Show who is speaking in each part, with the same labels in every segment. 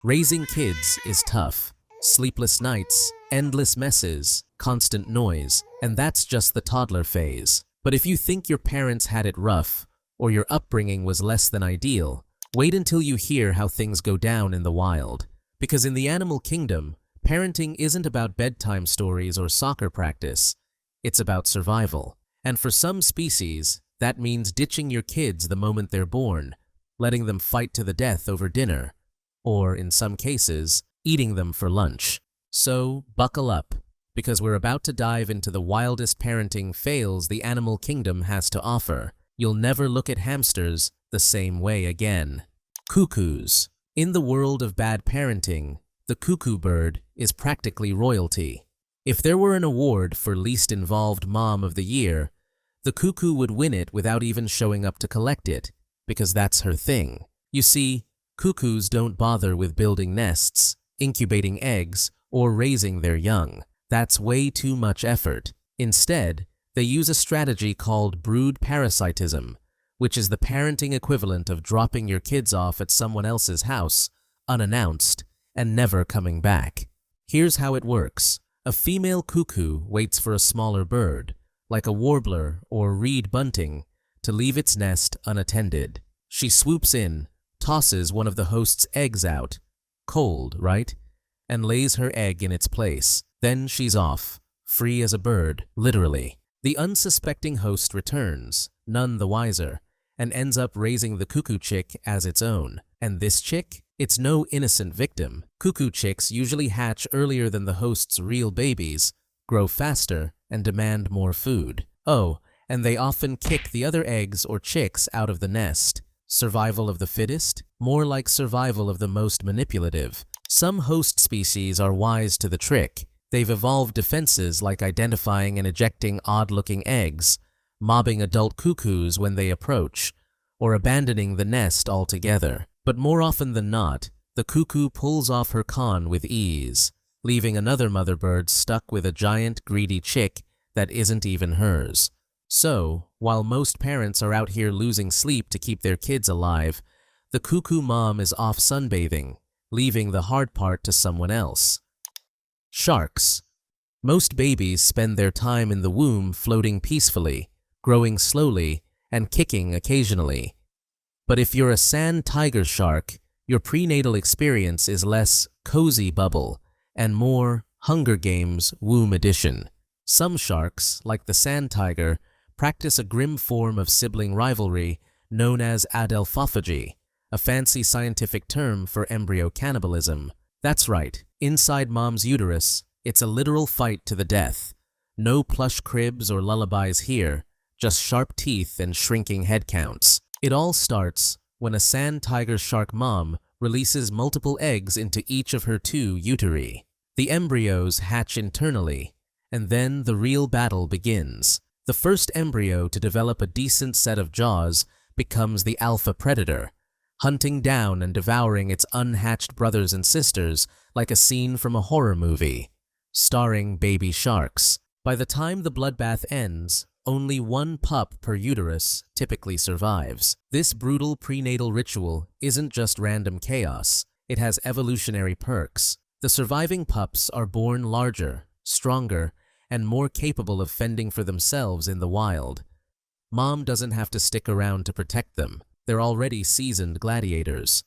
Speaker 1: Raising kids is tough. Sleepless nights, endless messes, constant noise, and that's just the toddler phase. But if you think your parents had it rough, or your upbringing was less than ideal, wait until you hear how things go down in the wild. Because in the animal kingdom, parenting isn't about bedtime stories or soccer practice. It's about survival. And for some species, that means ditching your kids the moment they're born, letting them fight to the death over dinner, or in some cases, eating them for lunch. So, buckle up, because we're about to dive into the wildest parenting fails the animal kingdom has to offer. You'll never look at hamsters the same way again. Cuckoos. In the world of bad parenting, the cuckoo bird is practically royalty. If there were an award for least involved mom of the year, the cuckoo would win it without even showing up to collect it, because that's her thing. You see, cuckoos don't bother with building nests, incubating eggs, or raising their young. That's way too much effort. Instead, they use a strategy called brood parasitism, which is the parenting equivalent of dropping your kids off at someone else's house, unannounced, and never coming back. Here's how it works. A female cuckoo waits for a smaller bird, like a warbler or reed bunting, to leave its nest unattended. She swoops in, tosses one of the host's eggs out, cold, right? And lays her egg in its place. Then she's off, free as a bird, literally. The unsuspecting host returns, none the wiser, and ends up raising the cuckoo chick as its own. And this chick? It's no innocent victim. Cuckoo chicks usually hatch earlier than the host's real babies, grow faster, and demand more food. Oh, and they often kick the other eggs or chicks out of the nest. Survival of the fittest? More like survival of the most manipulative. Some host species are wise to the trick. They've evolved defenses like identifying and ejecting odd-looking eggs, mobbing adult cuckoos when they approach, or abandoning the nest altogether. But more often than not, the cuckoo pulls off her con with ease, leaving another mother bird stuck with a giant, greedy chick that isn't even hers. So, while most parents are out here losing sleep to keep their kids alive, the cuckoo mom is off sunbathing, leaving the hard part to someone else. Sharks. Most babies spend their time in the womb floating peacefully, growing slowly, and kicking occasionally. But if you're a sand tiger shark, your prenatal experience is less cozy bubble and more Hunger Games womb edition. Some sharks, like the sand tiger, practice a grim form of sibling rivalry known as adelphophagy, a fancy scientific term for embryo cannibalism. That's right, inside mom's uterus, it's a literal fight to the death. No plush cribs or lullabies here, just sharp teeth and shrinking head counts. It all starts when a sand tiger shark mom releases multiple eggs into each of her 2 uteri. The embryos hatch internally, and then the real battle begins. The first embryo to develop a decent set of jaws becomes the alpha predator, hunting down and devouring its unhatched brothers and sisters like a scene from a horror movie, starring baby sharks. By the time the bloodbath ends, only 1 pup per uterus typically survives. This brutal prenatal ritual isn't just random chaos, it has evolutionary perks. The surviving pups are born larger, stronger, and more capable of fending for themselves in the wild. Mom doesn't have to stick around to protect them. They're already seasoned gladiators.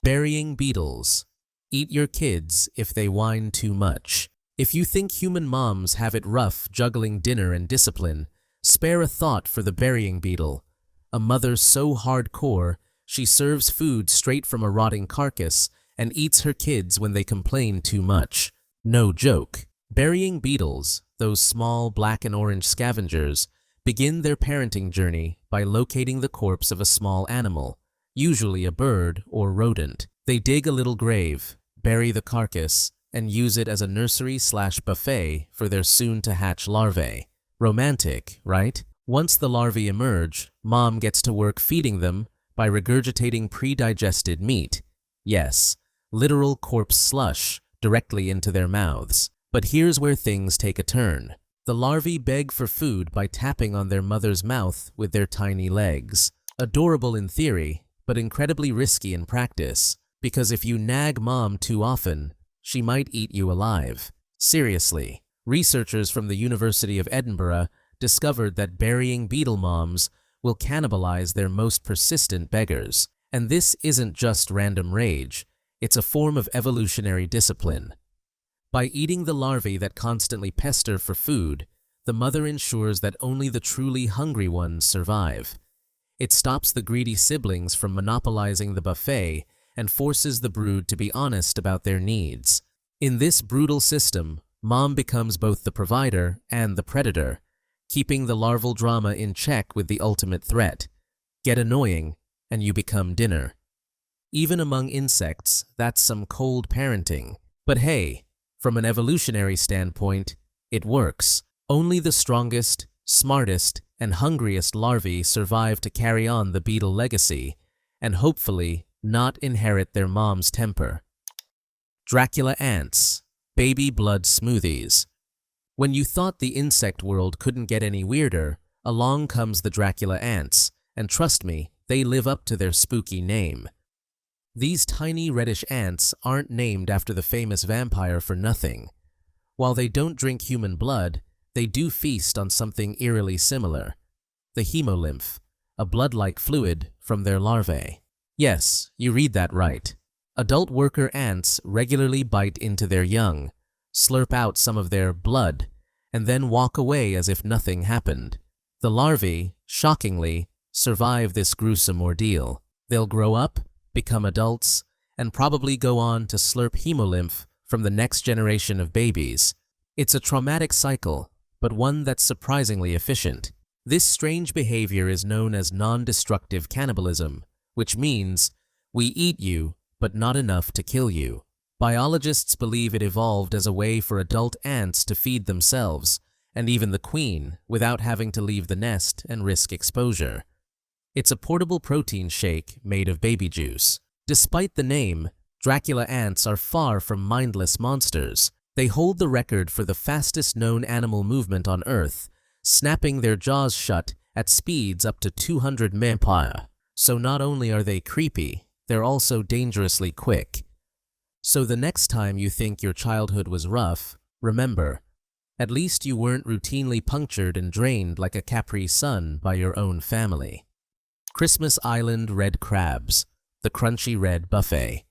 Speaker 1: Burying beetles. Eat your kids if they whine too much. If you think human moms have it rough juggling dinner and discipline, spare a thought for the burying beetle, a mother so hardcore she serves food straight from a rotting carcass and eats her kids when they complain too much. No joke. Burying beetles, those small black and orange scavengers, begin their parenting journey by locating the corpse of a small animal, usually a bird or rodent. They dig a little grave, bury the carcass, and use it as a nursery/buffet for their soon-to-hatch larvae. Romantic, right? Once the larvae emerge, mom gets to work feeding them by regurgitating pre-digested meat. Yes, literal corpse slush directly into their mouths. But here's where things take a turn. The larvae beg for food by tapping on their mother's mouth with their tiny legs. Adorable in theory, but incredibly risky in practice, Because if you nag mom too often, she might eat you alive. Seriously, researchers from the University of Edinburgh discovered that burying beetle moms will cannibalize their most persistent beggars. And this isn't just random rage, it's a form of evolutionary discipline. By eating the larvae that constantly pester for food, the mother ensures that only the truly hungry ones survive. It stops the greedy siblings from monopolizing the buffet and forces the brood to be honest about their needs. In this brutal system, mom becomes both the provider and the predator, keeping the larval drama in check with the ultimate threat. Get annoying, and you become dinner. Even among insects, that's some cold parenting. But hey, from an evolutionary standpoint, it works. Only the strongest, smartest, and hungriest larvae survive to carry on the beetle legacy, and hopefully not inherit their mom's temper. Dracula ants, baby blood smoothies. When you thought the insect world couldn't get any weirder, along comes the Dracula ants, and trust me, they live up to their spooky name. These tiny reddish ants aren't named after the famous vampire for nothing. While they don't drink human blood, they do feast on something eerily similar, the hemolymph, a blood-like fluid from their larvae. Yes, you read that right. Adult worker ants regularly bite into their young, slurp out some of their blood, and then walk away as if nothing happened. The larvae, shockingly, survive this gruesome ordeal. They'll grow up, become adults, and probably go on to slurp hemolymph from the next generation of babies. It's a traumatic cycle, but one that's surprisingly efficient. This strange behavior is known as non-destructive cannibalism, which means we eat you, but not enough to kill you. Biologists believe it evolved as a way for adult ants to feed themselves, and even the queen, without having to leave the nest and risk exposure. It's a portable protein shake made of baby juice. Despite the name, Dracula ants are far from mindless monsters. They hold the record for the fastest known animal movement on Earth, snapping their jaws shut at speeds up to 200 mph. So not only are they creepy, they're also dangerously quick. So the next time you think your childhood was rough, remember, at least you weren't routinely punctured and drained like a Capri Sun by your own family. Christmas Island red crabs, the crunchy red buffet.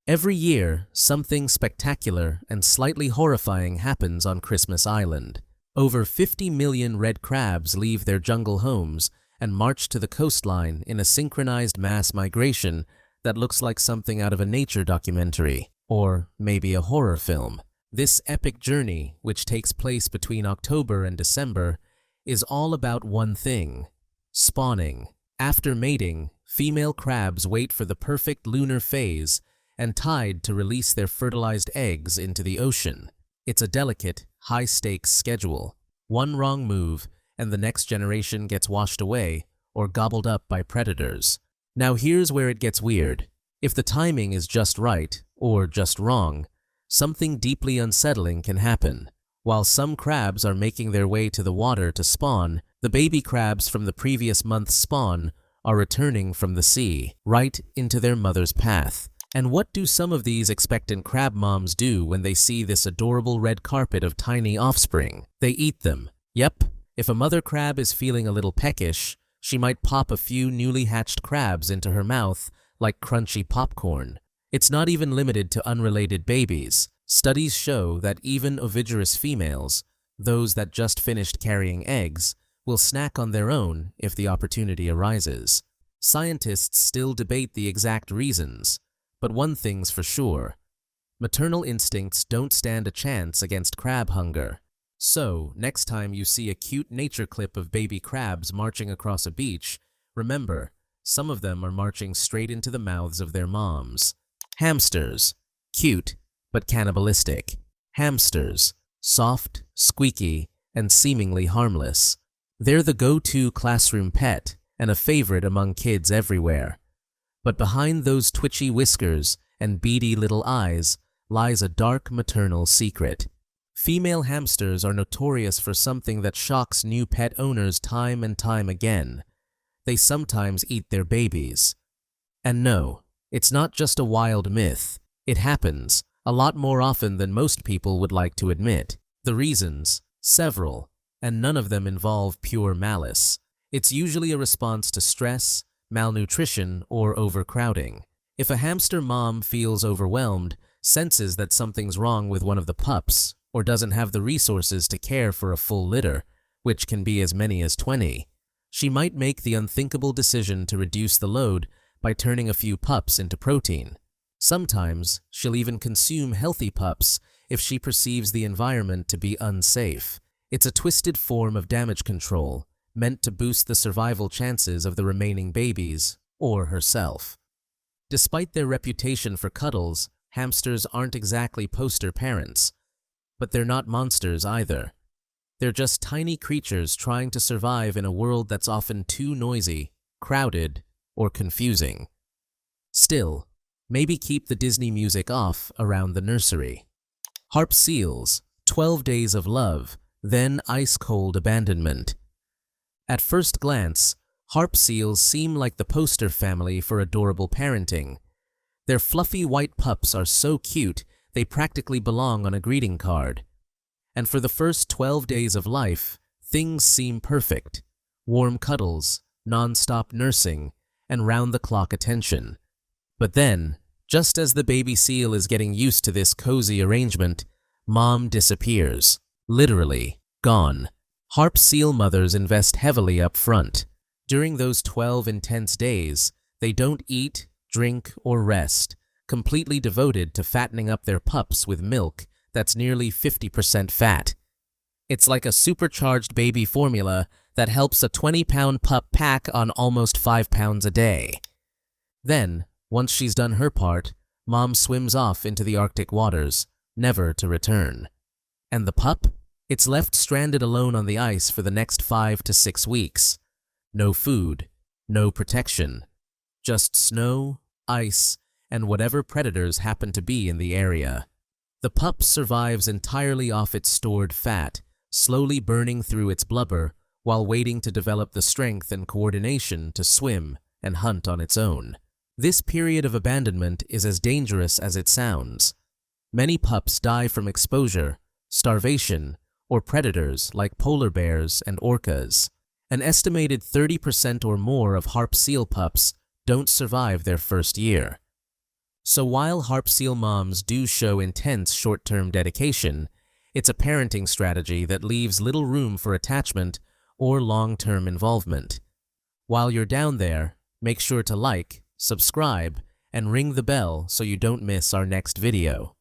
Speaker 1: Every year, something spectacular and slightly horrifying happens on Christmas Island. Over 50 million red crabs leave their jungle homes and march to the coastline in a synchronized mass migration that looks like something out of a nature documentary, or maybe a horror film. This epic journey, which takes place between October and December, is all about one thing: spawning. After mating, female crabs wait for the perfect lunar phase and tide to release their fertilized eggs into the ocean. It's a delicate, high-stakes schedule. One wrong move, and the next generation gets washed away or gobbled up by predators. Now here's where it gets weird. If the timing is just right, or just wrong, something deeply unsettling can happen. While some crabs are making their way to the water to spawn, the baby crabs from the previous month's spawn are returning from the sea, right into their mother's path. And what do some of these expectant crab moms do when they see this adorable red carpet of tiny offspring? They eat them. Yep, if a mother crab is feeling a little peckish, she might pop a few newly hatched crabs into her mouth like crunchy popcorn. It's not even limited to unrelated babies. Studies show that even ovigerous females, those that just finished carrying eggs, will snack on their own if the opportunity arises. Scientists still debate the exact reasons, but one thing's for sure: maternal instincts don't stand a chance against crab hunger. So, next time you see a cute nature clip of baby crabs marching across a beach, remember, some of them are marching straight into the mouths of their moms. Hamsters. Cute, but cannibalistic. Hamsters. Soft, squeaky, and seemingly harmless. They're the go-to classroom pet and a favorite among kids everywhere. But behind those twitchy whiskers and beady little eyes lies a dark maternal secret. Female hamsters are notorious for something that shocks new pet owners time and time again. They sometimes eat their babies. And no, It's not just a wild myth. It happens, a lot more often than most people would like to admit. The reasons? Several, and none of them involve pure malice. It's usually a response to stress, malnutrition, or overcrowding. If a hamster mom feels overwhelmed, senses that something's wrong with one of the pups, or doesn't have the resources to care for a full litter, which can be as many as 20, she might make the unthinkable decision to reduce the load by turning a few pups into protein. Sometimes, she'll even consume healthy pups if she perceives the environment to be unsafe. It's a twisted form of damage control, meant to boost the survival chances of the remaining babies, or herself. Despite their reputation for cuddles, hamsters aren't exactly poster parents. But they're not monsters either. They're just tiny creatures trying to survive in a world that's often too noisy, crowded, or confusing. Still, maybe keep the Disney music off around the nursery. Harp seals, 12 days of love, then ice-cold abandonment. At first glance, harp seals seem like the poster family for adorable parenting. Their fluffy white pups are so cute, they practically belong on a greeting card. And for the first 12 days of life, things seem perfect. Warm cuddles, non-stop nursing, and round-the-clock attention. But then, just as the baby seal is getting used to this cozy arrangement, mom disappears. Literally, gone. Harp seal mothers invest heavily up front. During those 12 intense days, they don't eat, drink, or rest, completely devoted to fattening up their pups with milk that's nearly 50% fat. It's like a supercharged baby formula that helps a 20-pound pup pack on almost 5 pounds a day. Then, once she's done her part, mom swims off into the Arctic waters, never to return. And the pup? It's left stranded alone on the ice for the next 5 to 6 weeks. No food, no protection, just snow, ice, and whatever predators happen to be in the area. The pup survives entirely off its stored fat, slowly burning through its blubber while waiting to develop the strength and coordination to swim and hunt on its own. This period of abandonment is as dangerous as it sounds. Many pups die from exposure, starvation, or predators like polar bears and orcas. An estimated 30% or more of harp seal pups don't survive their first year. So while harp seal moms do show intense short-term dedication, it's a parenting strategy that leaves little room for attachment or long-term involvement. While you're down there, make sure to like, subscribe, and ring the bell so you don't miss our next video.